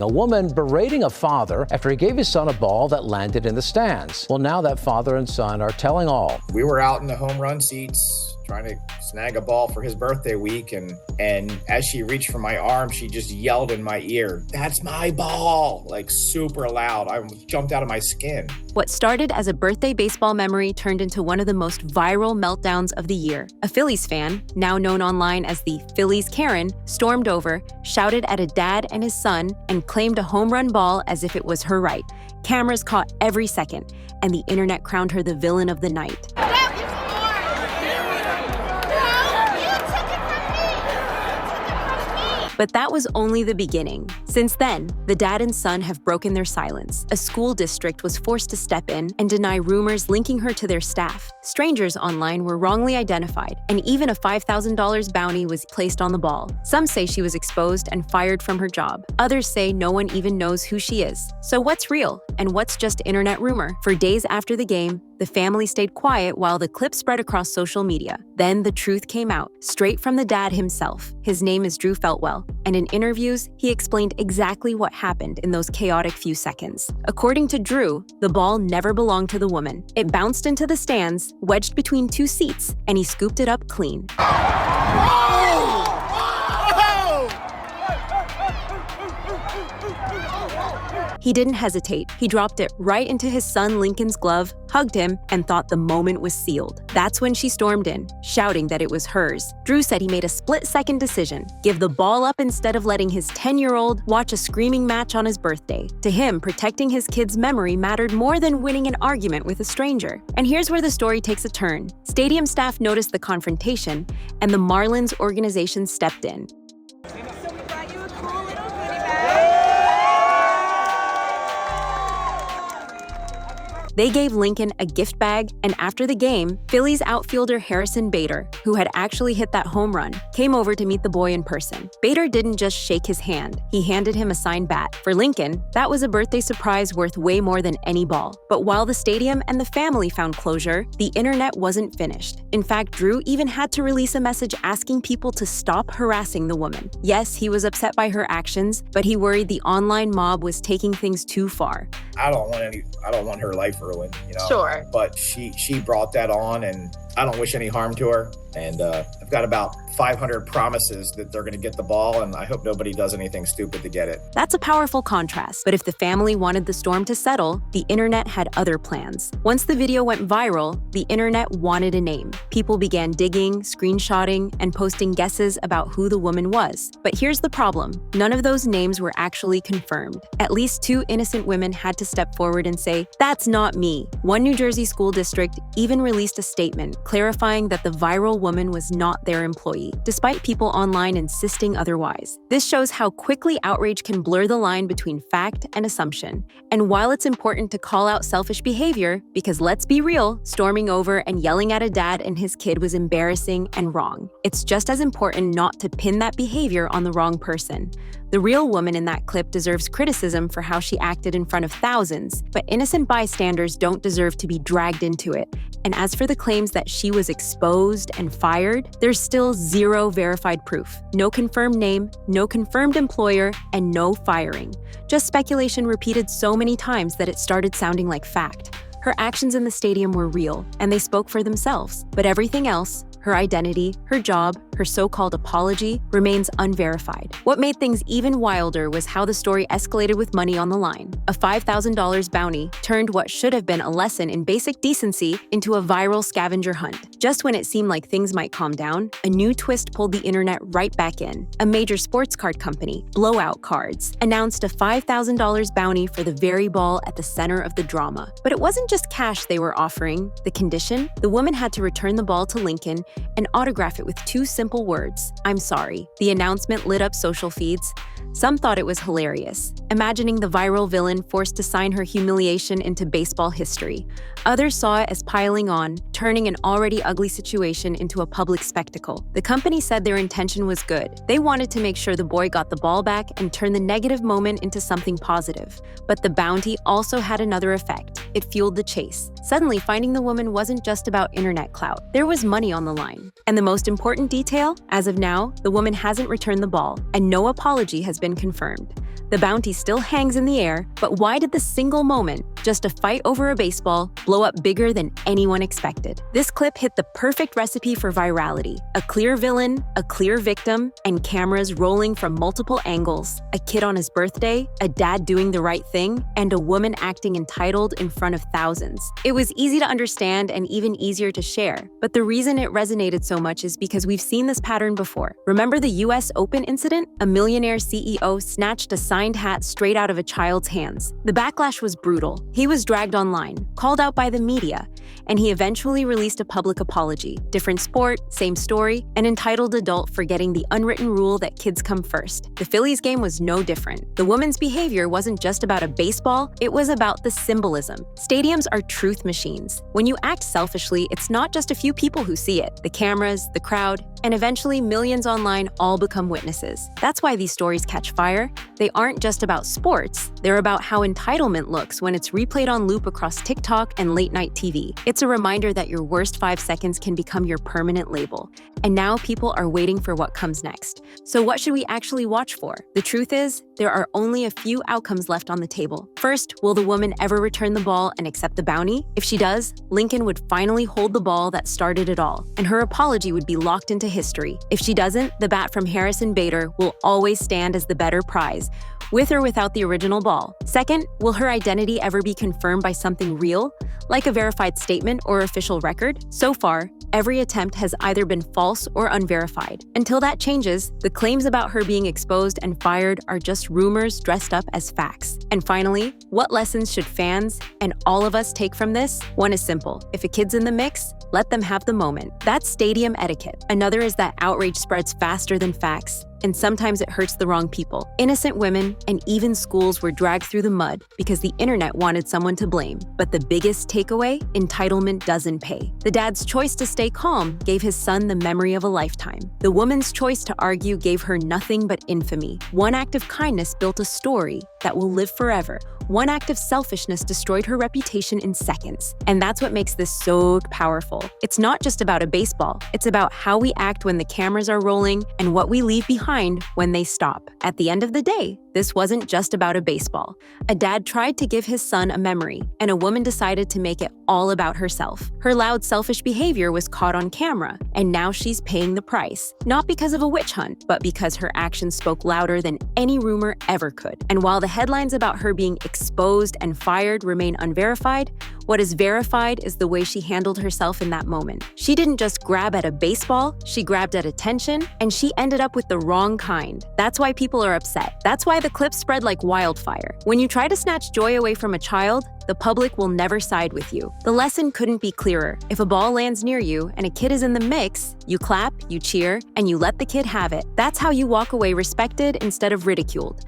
A woman berating a father after he gave his son a ball that landed in the stands. Well, now that father and son are telling all. We were out in the home run seats trying to snag a ball for his birthday week, and as she reached for my arm, she just yelled in my ear, "That's my ball!" like super loud. I jumped out of my skin. What started as a birthday baseball memory turned into one of the most viral meltdowns of the year. A Phillies fan, now known online as the Phillies Karen, stormed over, shouted at a dad and his son, and claimed a home run ball as if it was her right. Cameras caught every second, and the internet crowned her the villain of the night. But that was only the beginning. Since then, the dad and son have broken their silence. A school district was forced to step in and deny rumors linking her to their staff. Strangers online were wrongly identified, and even a $5,000 bounty was placed on the ball. Some say she was exposed and fired from her job. Others say no one even knows who she is. So what's real, and what's just internet rumor? For days after the game, the family stayed quiet while the clip spread across social media. Then the truth came out, straight from the dad himself. His name is Drew Feltwell, and in interviews, he explained exactly what happened in those chaotic few seconds. According to Drew, the ball never belonged to the woman. It bounced into the stands, wedged between two seats, and he scooped it up clean. He didn't hesitate. He dropped it right into his son Lincoln's glove, hugged him, and thought the moment was sealed. That's when she stormed in, shouting that it was hers. Drew said he made a split-second decision: give the ball up instead of letting his 10-year-old watch a screaming match on his birthday. To him, protecting his kid's memory mattered more than winning an argument with a stranger. And here's where the story takes a turn. Stadium staff noticed the confrontation, and the Marlins organization stepped in. They gave Lincoln a gift bag, and after the game, Phillies outfielder Harrison Bader, who had actually hit that home run, came over to meet the boy in person. Bader didn't just shake his hand, he handed him a signed bat. For Lincoln, that was a birthday surprise worth way more than any ball. But while the stadium and the family found closure, the internet wasn't finished. In fact, Drew even had to release a message asking people to stop harassing the woman. Yes, he was upset by her actions, but he worried the online mob was taking things too far. I don't want her life ruined, Sure. But she brought that on, and I don't wish any harm to her. And I've got about 500 promises that they're going to get the ball, and I hope nobody does anything stupid to get it. That's a powerful contrast, but if the family wanted the storm to settle, the internet had other plans. Once the video went viral, the internet wanted a name. People began digging, screenshotting, and posting guesses about who the woman was. But here's the problem. None of those names were actually confirmed. At least 2 innocent women had to step forward and say, "That's not me." One New Jersey school district even released a statement clarifying that the viral woman was not their employee, despite people online insisting otherwise. This shows how quickly outrage can blur the line between fact and assumption. And while it's important to call out selfish behavior, because let's be real, storming over and yelling at a dad and his kid was embarrassing and wrong, it's just as important not to pin that behavior on the wrong person. The real woman in that clip deserves criticism for how she acted in front of thousands, but innocent bystanders don't deserve to be dragged into it. And as for the claims that she was exposed and fired, there's still zero verified proof. No confirmed name, no confirmed employer, and no firing. Just speculation repeated so many times that it started sounding like fact. Her actions in the stadium were real, and they spoke for themselves. But everything else, her identity, her job, her so-called apology, remains unverified. What made things even wilder was how the story escalated with money on the line. A $5,000 bounty turned what should have been a lesson in basic decency into a viral scavenger hunt. Just when it seemed like things might calm down, a new twist pulled the internet right back in. A major sports card company, Blowout Cards, announced a $5,000 bounty for the very ball at the center of the drama. But it wasn't just cash they were offering. The condition? The woman had to return the ball to Lincoln and autograph it with 2 simple words: "I'm sorry." The announcement lit up social feeds. Some thought it was hilarious, imagining the viral villain forced to sign her humiliation into baseball history. Others saw it as piling on, turning an already ugly situation into a public spectacle. The company said their intention was good. They wanted to make sure the boy got the ball back and turn the negative moment into something positive. But the bounty also had another effect. It fueled the chase. Suddenly, finding the woman wasn't just about internet clout. There was money on the line. And the most important detail? As of now, the woman hasn't returned the ball, and no apology has has been confirmed. The bounty still hangs in the air, but why did the single moment, just a fight over a baseball, blow up bigger than anyone expected? This clip hit the perfect recipe for virality. A clear villain, a clear victim, and cameras rolling from multiple angles. A kid on his birthday, a dad doing the right thing, and a woman acting entitled in front of thousands. It was easy to understand and even easier to share, but the reason it resonated so much is because we've seen this pattern before. Remember the US Open incident? A millionaire CEO snatched a signed hat straight out of a child's hands. The backlash was brutal. He was dragged online, called out by the media, and he eventually released a public apology. Different sport, same story, an entitled adult forgetting the unwritten rule that kids come first. The Phillies game was no different. The woman's behavior wasn't just about a baseball, it was about the symbolism. Stadiums are truth machines. When you act selfishly, it's not just a few people who see it. The cameras, the crowd, and eventually millions online all become witnesses. That's why these stories catch fire. They aren't just about sports, they're about how entitlement looks when it's replayed on loop across TikTok and late-night TV. It's a reminder that your worst 5 seconds can become your permanent label. And now people are waiting for what comes next. So what should we actually watch for? The truth is, there are only a few outcomes left on the table. First, will the woman ever return the ball and accept the bounty? If she does, Lincoln would finally hold the ball that started it all, and her apology would be locked into history. If she doesn't, the bat from Harrison Bader will always stand as the better prize, with or without the original ball. Second, will her identity ever be confirmed by something real, like a verified statement or official record? So far, every attempt has either been false or unverified. Until that changes, the claims about her being exposed and fired are just rumors dressed up as facts. And finally, what lessons should fans and all of us take from this? One is simple. If a kid's in the mix, let them have the moment. That's stadium etiquette. Another is that outrage spreads faster than facts, and sometimes it hurts the wrong people. Innocent women and even schools were dragged through the mud because the internet wanted someone to blame. But the biggest takeaway? Entitlement doesn't pay. The dad's choice to stay calm gave his son the memory of a lifetime. The woman's choice to argue gave her nothing but infamy. One act of kindness built a story that will live forever. One act of selfishness destroyed her reputation in seconds. And that's what makes this so powerful. It's not just about a baseball. It's about how we act when the cameras are rolling and what we leave behind when they stop. At the end of the day, this wasn't just about a baseball. A dad tried to give his son a memory, and a woman decided to make it all about herself. Her loud, selfish behavior was caught on camera, and now she's paying the price. Not because of a witch hunt, but because her actions spoke louder than any rumor ever could. And while the headlines about her being exposed and fired remain unverified, what is verified is the way she handled herself in that moment. She didn't just grab at a baseball, she grabbed at attention, and she ended up with the wrong kind. That's why people are upset. That's why the clips spread like wildfire. When you try to snatch joy away from a child, the public will never side with you. The lesson couldn't be clearer. If a ball lands near you and a kid is in the mix, you clap, you cheer, and you let the kid have it. That's how you walk away respected instead of ridiculed.